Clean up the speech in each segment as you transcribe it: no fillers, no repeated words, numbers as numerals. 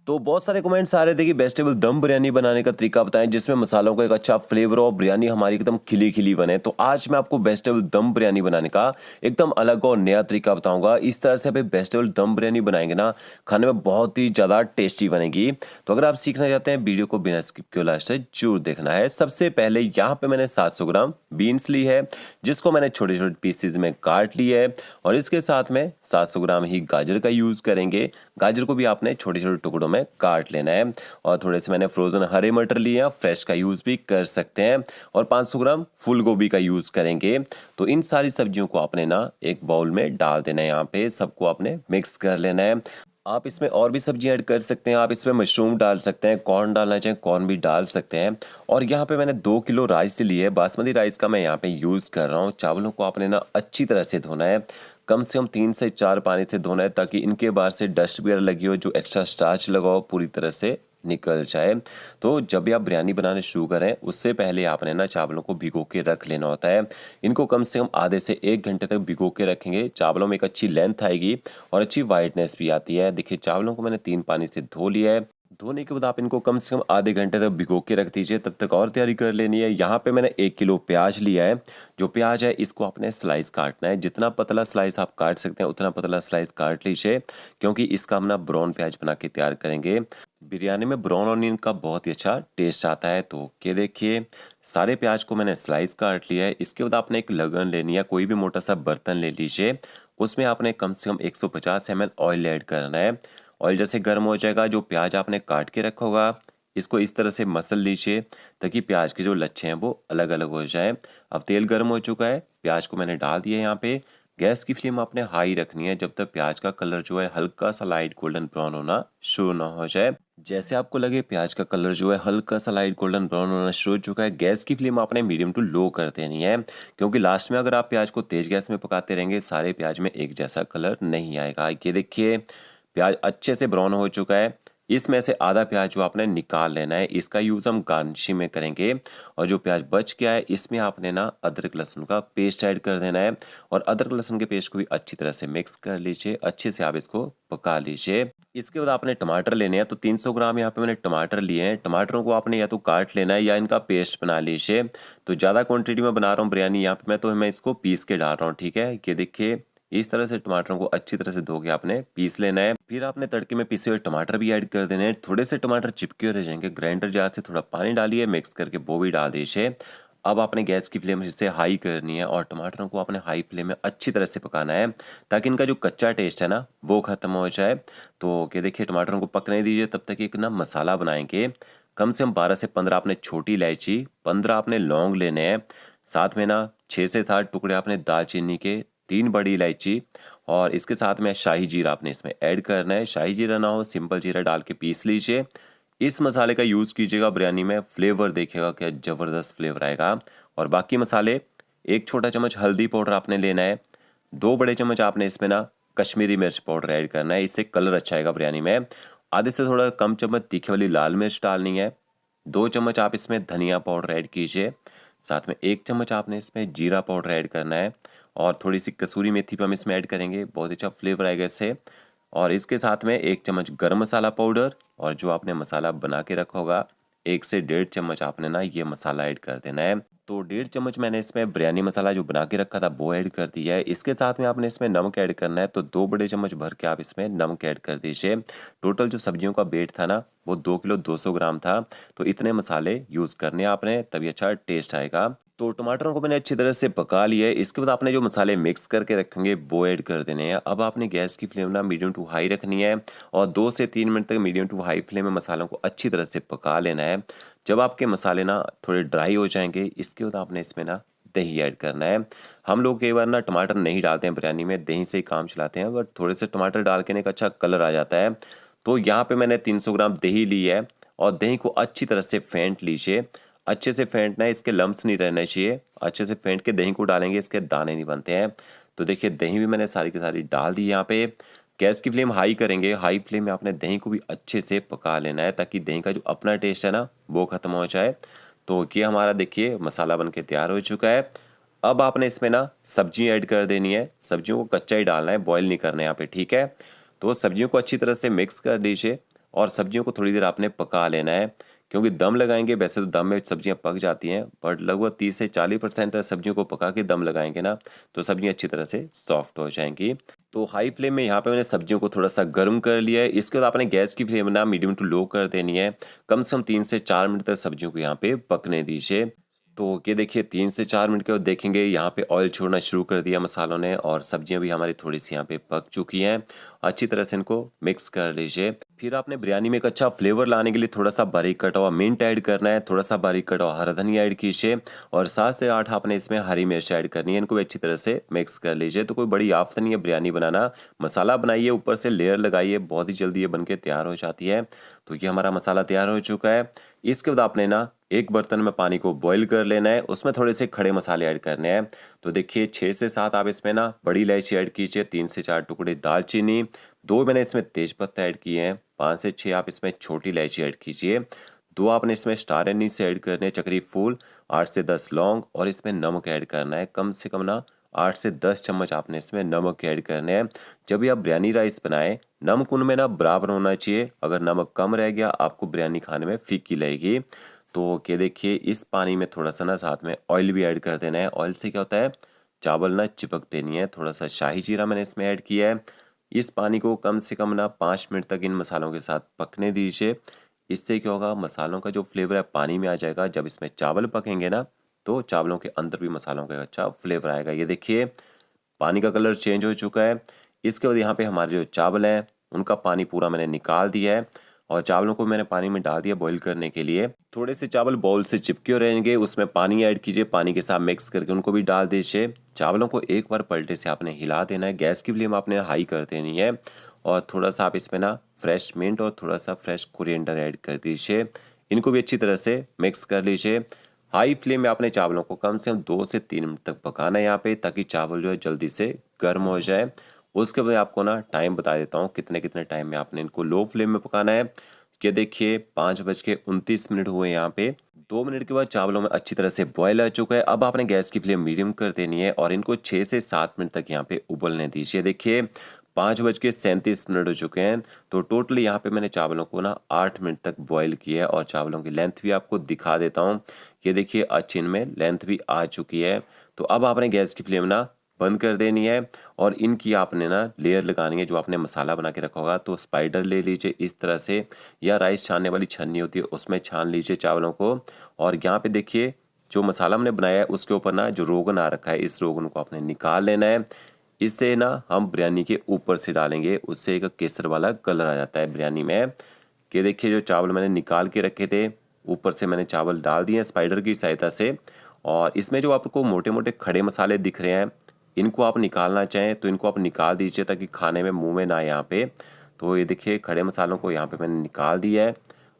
तो बहुत सारे कमेंट्स आ रहे थे कि वेजिटेबल दम बिरयानी बनाने का तरीका बताएं जिसमें मसालों का एक अच्छा फ्लेवर और बिरयानी हमारी एकदम खिली खिली बने। तो आज मैं आपको वेजिटेबल दम बिरयानी बनाने का एकदम अलग और नया तरीका बताऊंगा। इस तरह से आप वेजिटेबल दम बिरयानी बनाएंगे ना, खाने में बहुत ही ज़्यादा टेस्टी बनेगी। तो अगर आप सीखना चाहते हैं वीडियो को बिना स्किप किए लास्ट तक जरूर देखना है। सबसे पहले यहाँ पे मैंने 700 ग्राम बीन्स ली है, जिसको मैंने छोटे छोटे पीसेज में काट लिया है। और इसके साथ में 700 ग्राम ही गाजर का यूज़ करेंगे। गाजर को भी आपने छोटे छोटे टुकड़ों में काट लेना है। और थोड़े से मैंने फ्रोजन हरे मटर लिए हैं, फ्रेश का यूज़ भी कर सकते हैं। और 500 ग्राम फूल गोभी का यूज़ करेंगे। तो इन सारी सब्जियों को आपने ना एक बाउल में डाल देना है। यहाँ पे सबको आपने मिक्स कर लेना है। आप इसमें और भी सब्जियां ऐड कर सकते हैं। आप इसमें मशरूम डाल सकते हैं, कॉर्न डालना चाहें कॉर्न भी डाल सकते हैं। और यहाँ पे मैंने 2 किलो राइस लिए है, बासमती राइस का मैं यहाँ पे यूज़ कर रहा हूँ। चावलों को आपने ना अच्छी तरह से धोना है, कम से कम 3 से 4 पानी से धोना है, ताकि इनके बाहर से डस्ट वगैरह लगी हो, जो एक्स्ट्रा स्टार्च लगा हो, पूरी तरह से निकल जाए। तो जब भी आप बिरयानी बनाने शुरू करें उससे पहले आपने ना चावलों को भिगो के रख लेना होता है। इनको कम से कम आधे से 1 घंटे तक भिगो के रखेंगे। चावलों में एक अच्छी लेंथ आएगी और अच्छी वाइटनेस भी आती है। देखिए चावलों को मैंने 3 पानी से धो लिया है। धोने के बाद आप इनको कम से कम आधे घंटे तक भिगो के रख दीजिए। तब तक और तैयारी कर लेनी है। यहाँ पे मैंने 1 किलो प्याज लिया है। जो प्याज है इसको आपने स्लाइस काटना है। जितना पतला स्लाइस आप काट सकते हैं उतना पतला स्लाइस काट लीजिए, क्योंकि इसका हम ना ब्राउन प्याज बना के तैयार करेंगे। बिरयानी में ब्राउन ऑनियन का बहुत ही अच्छा टेस्ट आता है। तो ये देखिए सारे प्याज को मैंने स्लाइस काट लिया है। इसके बाद आपने एक लगन लेनी है, कोई भी मोटा सा बर्तन ले लीजिए। उसमें आपने कम से कम 150 ml ऑयल ऐड करना है। ऑयल जैसे गर्म हो जाएगा, जो प्याज आपने काट के रखा होगा इसको इस तरह से मसल लीजिए, ताकि प्याज के जो लच्छे हैं वो अलग अलग हो जाएं। अब तेल गर्म हो चुका है, प्याज को मैंने डाल दिया यहाँ पे। गैस की फ्लेम आपने हाई रखनी है, जब तक प्याज का कलर जो है हल्का सा लाइट गोल्डन ब्राउन होना शुरू ना हो जाए। जैसे आपको लगे प्याज का कलर जो है हल्का सा लाइट गोल्डन ब्राउन होना शुरू हो चुका है, गैस की फ्लेम आपने मीडियम टू लो कर देनी है। क्योंकि लास्ट में अगर आप प्याज को तेज गैस में पकाते रहेंगे सारे प्याज में एक जैसा कलर नहीं आएगा। ये देखिए प्याज अच्छे से ब्राउन हो चुका है। इसमें से आधा प्याज जो आपने निकाल लेना है, इसका यूज़ हम गार्निशिंग में करेंगे। और जो प्याज बच गया है इसमें आपने ना अदरक लहसुन का पेस्ट ऐड कर देना है। और अदरक लहसुन के पेस्ट को भी अच्छी तरह से मिक्स कर लीजिए, अच्छे से आप इसको पका लीजिए। इसके बाद आपने टमाटर लेने हैं। तो 300 ग्राम यहाँ पे मैंने टमाटर लिए हैं। टमाटरों को आपने या तो काट लेना है या इनका पेस्ट बना लीजिए। तो ज़्यादा क्वांटिटी में बना रहा हूँ बिरयानी यहाँ पे मैं इसको पीस के डाल रहा हूँ। ठीक है, ये देखिए इस तरह से टमाटरों को अच्छी तरह से धो के आपने पीस लेना है। फिर आपने तड़के में पीसे हुए टमाटर भी ऐड कर देने हैं। थोड़े से टमाटर चिपके रह जाएंगे, ग्राइंडर जार से थोड़ा पानी डालिए, मिक्स करके वो भी डाल दीजिए। अब आपने गैस की फ्लेम इसे हाई करनी है और टमाटरों को आपने हाई फ्लेम में अच्छी तरह से पकाना है, ताकि इनका जो कच्चा टेस्ट है ना वो खत्म हो जाए। तो ये देखिए टमाटरों को पकने दीजिए। तब तक एक ना मसाला बनाएंगे। कम से कम 12 से 15 आपने छोटी इलायची, 15 आपने लौंग लेने हैं। साथ में ना 6 से 7 टुकड़े आपने दालचीनी के, 3 बड़ी इलायची। और इसके साथ में शाही जीरा आपने इसमें ऐड करना है। शाही जीरा ना हो सिंपल जीरा डाल के पीस लीजिए। इस मसाले का यूज़ कीजिएगा बिरयानी में, फ्लेवर देखिएगा क्या ज़बरदस्त फ्लेवर आएगा। और बाकी मसाले, 1 छोटा चम्मच हल्दी पाउडर आपने लेना है। 2 बड़े चम्मच आपने इसमें ना कश्मीरी मिर्च पाउडर ऐड करना है, इससे कलर अच्छा आएगा बिरयानी में। आधे से थोड़ा कम चम्मच तीखे वाली लाल मिर्च डालनी है। 2 चम्मच आप इसमें धनिया पाउडर ऐड कीजिए। साथ में 1 चम्मच आपने इसमें जीरा पाउडर ऐड करना है। और थोड़ी सी कसूरी मेथी भी हम इसमें ऐड करेंगे, बहुत अच्छा फ्लेवर आएगा इससे। और इसके साथ में 1 चम्मच गरम मसाला पाउडर, और जो आपने मसाला बना के रखा होगा 1 से 1.5 चम्मच आपने ना ये मसाला ऐड कर देना है। तो 1.5 चम्मच मैंने इसमें बिरयानी मसाला जो बना के रखा था वो ऐड कर दिया है। इसके साथ में आपने इसमें नमक ऐड करना है। तो 2 बड़े चम्मच भर के आप इसमें नमक ऐड कर दीजिए। टोटल जो सब्जियों का वेट था ना वो 2 किलो 200 ग्राम था। तो इतने मसाले यूज़ करने हैं आपने, तभी अच्छा टेस्ट आएगा। तो टमाटरों को मैंने अच्छी तरह से पका लिया है। इसके बाद आपने जो मसाले मिक्स करके रखेंगे वो ऐड कर देने हैं। अब आपने गैस की फ्लेम ना मीडियम टू हाई रखनी है और 2 से 3 मिनट तक मीडियम टू हाई फ्लेम में मसालों को अच्छी तरह से पका लेना है। जब आपके मसाले ना थोड़े ड्राई हो जाएंगे, इसके बाद आपने इसमें ना दही ऐड करना है। हम लोग कई बार ना टमाटर नहीं डालते हैं बिरयानी में, दही से ही काम चलाते हैं, बट थोड़े से टमाटर डाल के ना एक अच्छा कलर आ जाता है। तो यहाँ पे मैंने 300 ग्राम दही ली है और दही को अच्छी तरह से फेंट लीजिए। अच्छे से फेंटना है, इसके लम्स नहीं रहने चाहिए। अच्छे से फेंट के दही को डालेंगे, इसके दाने नहीं बनते हैं। तो देखिए दही भी मैंने सारी की सारी डाल दी यहाँ पे। गैस की फ्लेम हाई करेंगे। हाई फ्लेम में आपने दही को भी अच्छे से पका लेना है, ताकि दही का जो अपना टेस्ट है ना वो ख़त्म हो जाए। तो ये हमारा देखिए मसाला बन के तैयार हो चुका है। अब आपने इसमें ना सब्जी ऐड कर देनी है। सब्जियों को कच्चा ही डालना है, बॉईल नहीं करना है यहाँ पे, ठीक है। तो सब्जियों को अच्छी तरह से मिक्स कर दीजिए और सब्जियों को थोड़ी देर आपने पका लेना है, क्योंकि दम लगाएंगे वैसे तो दम में सब्जियां पक जाती हैं, बट लगभग 30 से 40% तक सब्जियों को पका के दम लगाएंगे ना तो सब्जियां अच्छी तरह से सॉफ्ट हो जाएंगी। तो हाई फ्लेम में यहाँ पे मैंने सब्जियों को थोड़ा सा गर्म कर लिया है। इसके बाद आपने गैस की फ्लेम ना मीडियम टू लो कर देनी है। कम से कम 3 से 4 मिनट तक सब्जियों को यहाँ पे पकने दीजिए। तो ये देखिए 3 से 4 मिनट के बाद देखेंगे यहाँ पे ऑयल छोड़ना शुरू कर दिया मसालों ने, और सब्जियां भी हमारी थोड़ी सी यहाँ पे पक चुकी हैं। अच्छी तरह से इनको मिक्स कर लीजिए। फिर आपने बिरयानी में एक अच्छा फ्लेवर लाने के लिए थोड़ा सा बारीक कटा हुआ मिंट ऐड करना है, थोड़ा सा बारीक कटा हुआ हरा धनिया ऐड कीजिए, और 7 से 8 आपने इसमें हरी मिर्च ऐड करनी है। इनको अच्छी तरह से मिक्स कर लीजिए। तो कोई बड़ी आफत नहीं है बिरयानी बनाना। मसाला बनाइए, ऊपर से लेयर लगाइए, बहुत ही जल्दी ये बन के तैयार हो जाती है। तो ये हमारा मसाला तैयार हो चुका है। इसके बाद आपने ना एक बर्तन में पानी को बॉईल कर लेना है, उसमें थोड़े से खड़े मसाले ऐड करने हैं। तो देखिए 6 से 7 आप इसमें ना बड़ी इलायची ऐड कीजिए, 3 से 4 टुकड़े दालचीनी, 2 मैंने इसमें तेज पत्ता ऐड किए हैं, 5 से 6 आप इसमें छोटी इलायची ऐड कीजिए, 2 आपने इसमें स्टार एनीस ऐड करने हैं, चक्री फूल, 8 से 10 लौंग, और इसमें नमक ऐड करना है। कम से कम ना 8 से 10 चम्मच आपने इसमें नमक ऐड करने हैं। जब भी आप बिरयानी राइस बनाएं, नमक उनमें ना बराबर होना चाहिए। अगर नमक कम रह गया आपको बिरयानी खाने में फीकी लगेगी। तो ये देखिए इस पानी में थोड़ा सा ना साथ में ऑयल भी ऐड कर देना है। ऑयल से क्या होता है, चावल ना चिपकते नहीं है। थोड़ा सा शाही जीरा मैंने इसमें ऐड किया है। इस पानी को कम से कम ना 5 मिनट तक इन मसालों के साथ पकने दीजिए। इससे क्या होगा, मसालों का जो फ्लेवर है पानी में आ जाएगा। जब इसमें चावल पकेंगे ना तो चावलों के अंदर भी मसालों का अच्छा फ्लेवर आएगा। ये देखिए पानी का कलर चेंज हो चुका है। इसके बाद यहाँ पे हमारे जो चावल हैं उनका पानी पूरा मैंने निकाल दिया है, और चावलों को मैंने पानी में डाल दिया बॉईल करने के लिए। थोड़े से चावल बाउल से चिपके रहेंगे, उसमें पानी ऐड कीजिए, पानी के साथ मिक्स करके उनको भी डाल दीजिए। चावलों को एक बार पलटे से आपने हिला देना है। गैस की फ्लेम आपने हाई कर देनी है, और थोड़ा सा आप इसमें ना फ्रेश मिंट और थोड़ा सा फ्रेश कोरिएंडर ऐड कर दीजिए। इनको भी अच्छी तरह से मिक्स कर लीजिए। हाई फ्लेम में आपने चावलों को कम से कम 2 से 3 मिनट तक पकाना है यहाँ पे, ताकि चावल जो है जल्दी से गर्म हो जाए। उसके बाद आपको ना टाइम बता देता हूँ कितने कितने टाइम में आपने इनको लो फ्लेम में पकाना है। ये देखिए 5:29 हुए यहाँ पे। 2 मिनट के बाद चावलों में अच्छी तरह से बॉयल आ चुका है। अब आपने गैस की फ्लेम मीडियम कर देनी है, और इनको 6 से 7 मिनट तक यहाँ पे उबलने दीजिए। देखिए 5:37 हो चुके हैं। तो टोटली यहाँ पे मैंने चावलों को ना 8 मिनट तक बॉईल किया है, और चावलों की लेंथ भी आपको दिखा देता हूँ। ये देखिए अच्छी इनमें लेंथ भी आ चुकी है। तो अब आपने गैस की फ्लेम ना बंद कर देनी है, और इनकी आपने ना लेयर लगानी है। जो आपने मसाला बना के रखा होगा तो स्पाइडर ले लीजिए इस तरह से, या राइस छानने वाली छन्नी होती है उसमें छान लीजिए चावलों को। और यहाँ पे देखिए जो मसाला हमने बनाया है उसके ऊपर ना जो रोगन आ रखा है, इस रोगन को आपने निकाल लेना है। इससे ना हम बिरयानी के ऊपर से डालेंगे, उससे एक केसर वाला कलर आ जाता है बिरयानी में। कि देखिए जो चावल मैंने निकाल के रखे थे, ऊपर से मैंने चावल डाल दिए स्पाइडर की सहायता से। और इसमें जो आपको मोटे मोटे खड़े मसाले दिख रहे हैं, इनको आप निकालना चाहें तो इनको आप निकाल दीजिए, ताकि खाने में मुंह में ना आए यहाँ पे। तो ये देखिए खड़े मसालों को यहाँ पे मैंने निकाल दिया है,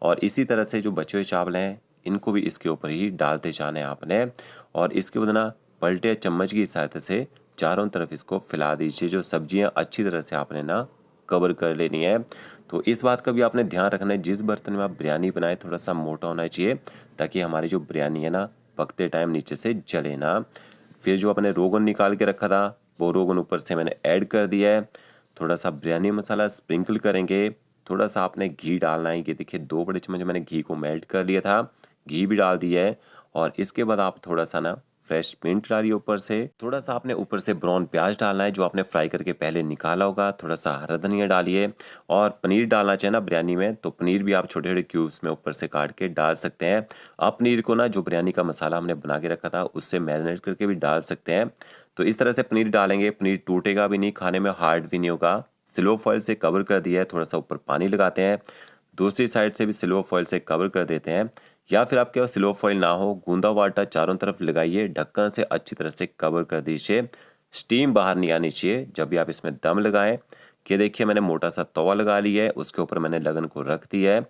और इसी तरह से जो बचे हुए चावल हैं इनको भी इसके ऊपर ही डालते जाना है आपने। और इसके बाद ना पलटे चम्मच की सहायता से चारों तरफ इसको फैला दीजिए। जो सब्जियाँ अच्छी तरह से आपने ना कवर कर लेनी है। तो इस बात का भी आपने ध्यान रखना है, जिस बर्तन में आप बिरयानी बनाए थोड़ा सा मोटा होना चाहिए, ताकि हमारी जो बिरयानी है ना पकते टाइम नीचे से जले ना। फिर जो अपने रोगन निकाल के रखा था वो रोगन ऊपर से मैंने ऐड कर दिया है। थोड़ा सा बिरयानी मसाला स्प्रिंकल करेंगे, थोड़ा सा आपने घी डालना है। ये देखिए 2 बड़े चम्मच मैंने घी को मेल्ट कर लिया था, घी भी डाल दिया है। और इसके बाद आप थोड़ा सा ना फ्रेश मिंट डालिए ऊपर से। थोड़ा सा आपने ऊपर से ब्राउन प्याज डालना है जो आपने फ्राई करके पहले निकाला होगा। थोड़ा सा हरा धनिया डालिए, और पनीर डालना चाहिए ना बिरयानी में, तो पनीर भी आप छोटे छोटे क्यूब्स में ऊपर से काट के डाल सकते हैं। आप पनीर को ना जो बिरयानी का मसाला हमने बना के रखा था उससे मैरिनेट करके भी डाल सकते हैं। तो इस तरह से पनीर डालेंगे, पनीर टूटेगा भी नहीं, खाने में हार्ड भी नहीं होगा। सिल्वर फॉइल से कवर कर दिया है, थोड़ा सा ऊपर पानी लगाते हैं, दूसरी साइड से भी सिल्वर फॉइल से कवर कर देते हैं। या फिर आपके पास सिल्वर फॉइल ना हो, गूंदा वाटा चारों तरफ लगाइए, ढक्कन से अच्छी तरह से कवर कर दीजिए। स्टीम बाहर नहीं आनी चाहिए जब भी आप इसमें दम लगाएं। कि देखिए मैंने मोटा सा तवा लगा लिया है, उसके ऊपर मैंने लगन को रख दिया है।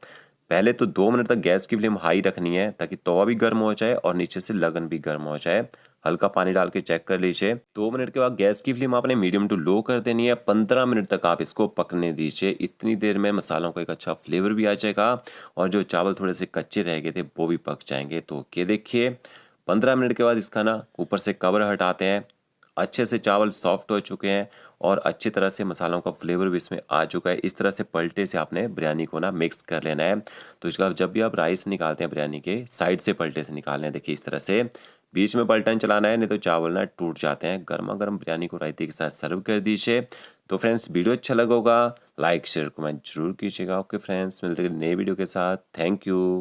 पहले तो 2 मिनट तक गैस की फ्लेम हाई रखनी है, ताकि तवा भी गर्म हो जाए और नीचे से लगन भी गर्म हो जाए। हल्का पानी डाल के चेक कर लीजिए। 2 मिनट के बाद गैस की फ्लेम आपने मीडियम टू लो कर देनी है। 15 मिनट तक आप इसको पकने दीजिए। इतनी देर में मसालों का एक अच्छा फ्लेवर भी आ जाएगा, और जो चावल थोड़े से कच्चे रह गए थे वो भी पक जाएंगे। तो ये देखिए 15 मिनट के बाद इसका ना ऊपर से कवर हटाते हैं। अच्छे से चावल सॉफ्ट हो चुके हैं और अच्छी तरह से मसालों का फ्लेवर भी इसमें आ चुका है। इस तरह से पलटे से आपने बिरयानी को ना मिक्स कर लेना है। तो इसका जब भी आप राइस निकालते हैं बिरयानी के, साइड से पलटे से निकालना है। देखिए इस तरह से बीच में पलटन चलाना है, नहीं तो चावल ना टूट जाते हैं। गर्मा गर्म बिरयानी को रायते के साथ सर्व कर दीजिए। तो फ्रेंड्स, वीडियो अच्छा लगा होगा, लाइक शेयर कमेंट जरूर कीजिएगा। ओके फ्रेंड्स, मिलते हैं नए वीडियो के साथ। Thank you.